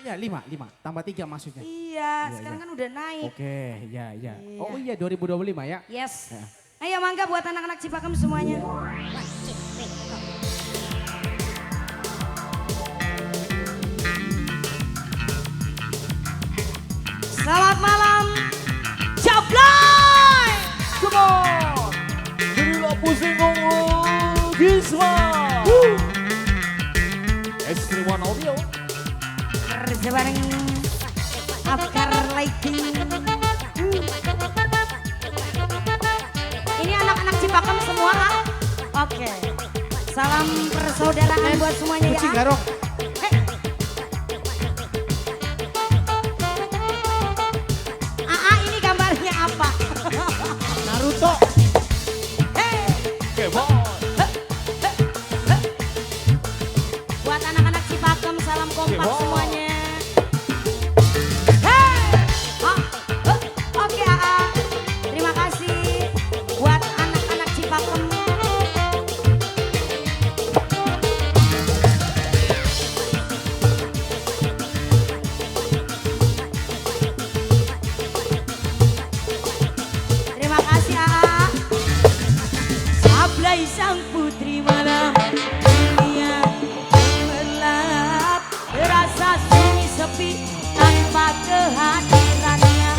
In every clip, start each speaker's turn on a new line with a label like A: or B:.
A: ya 5. Tambah 3 maksudnya.
B: Iya, sekarang kan udah naik.
A: Oke, ya. Oh iya 2025 ya.
B: Yes.
A: Ya.
B: Ayo mangga buat anak-anak Cipakem semuanya. Selamat malam, Jablay.
A: Come on. Jadi gak pusing ngomong Gisma. S31 Audio.
B: Kerja bareng Afkar Lighting. Ini anak-anak Cipakem semua ah. Oke. Salam persaudaraan buat semuanya ya.
A: Kucing garong.
B: Ini gambarnya apa?
A: Naruto. Come on.
B: Buat anak-anak Cipakem salam kompak semuanya. Oke AA. Terima kasih buat anak-anak Cipakem. Terima kasih AA. Sablay sang putri malam dunia gemerlap, terasa sunyi sepi tanpa kehadirannya,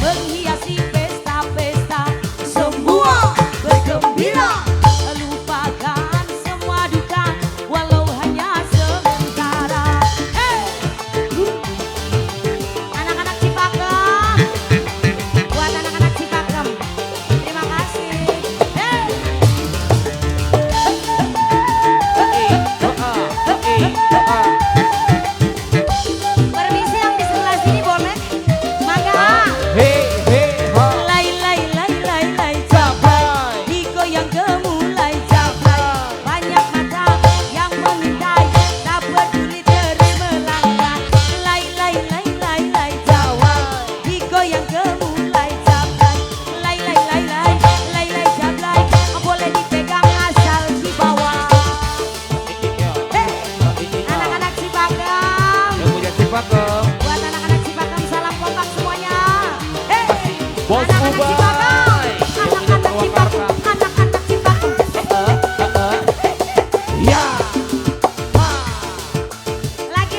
B: menghiasi pesta-pesta semua bergembira, lupakan semua duka walau hanya sementara. Anak-anak Cipakem, buat anak-anak Cipakem, terima kasih. Permisi yang di sebelah sini boleh? Mangga. Lay lay lay lay lay Jablay, digoyang gemulai Jablay. Banyak mata yang mengintai, tak peduli terus melangkah. Lay lay lay lay lay Jablay, digoyang gemulai Jablay. Lay lay lay lay lay lay Jablay, boleh dipegang asal dibawa. Anak-anak Cipakem,
A: Yang punya Cipakem.
B: buat anak-anak Cipakem salam kompak semuanya.
A: Bos
B: Anak-anak
A: Ubay.
B: Cipakem, anak-anak Cipakem, anak-anak Cipakem.
A: Ya.
B: Lagi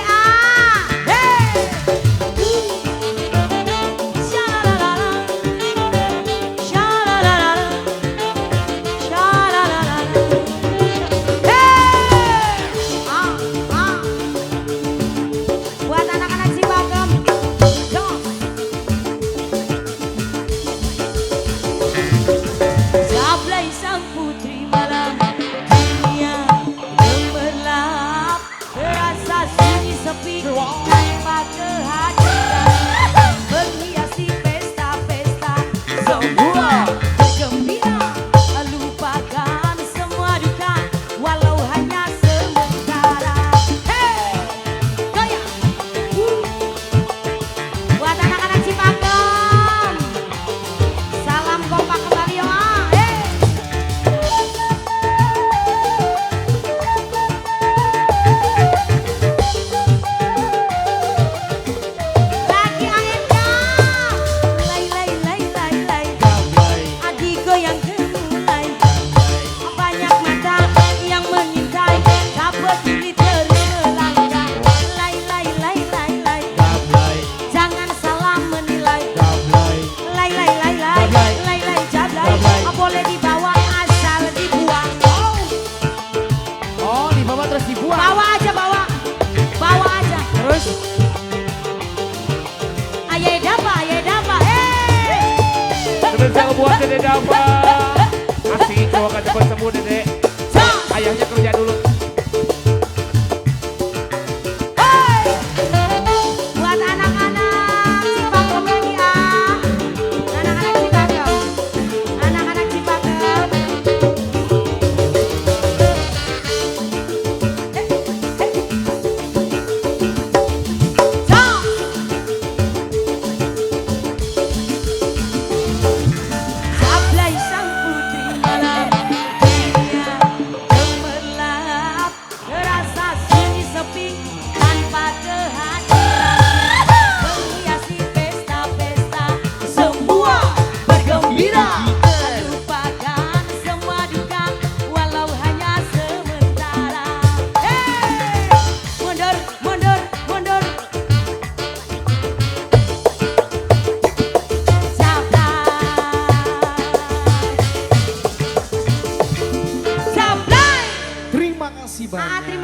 B: Shalalala, shalalala, shalalala. Buat anak-anak Cipakem, jos. Jablay sang putri malam dunia gemerlap, terasa sunyi sepi tanpa kehadiran, menghiasi pesta-pesta semua bergembira, lupakan semua duka walau hanya sementara. Goyang. Buat anak-anak Cipakem, salam kompak kembali ya. Lagi ANK. Lay lay lay lay lay. Adik goyang gemulai. Banyak mata yang mengintai, tak peduli terus melangkah. Lay lay lay lay lay. Jangan salah menilai. Lay lay lay lay lay lay Jablay, boleh dibawa asal dibuang.
A: Oh, dibawa terus dibuang.
B: Bawa aja bawa aja.
A: Terus
B: Aye dapa.
A: terus yang buat Dede Dapa. Asik kalau gak cepet sembuh Dede. Ayahnya kerja dulu.
B: Buat anak-anak Cipakem lagi ah. Anak-anak Cipakem. Anak-anak Cipakem. Jablay sang putri malam dunia
C: banyak.
B: Terima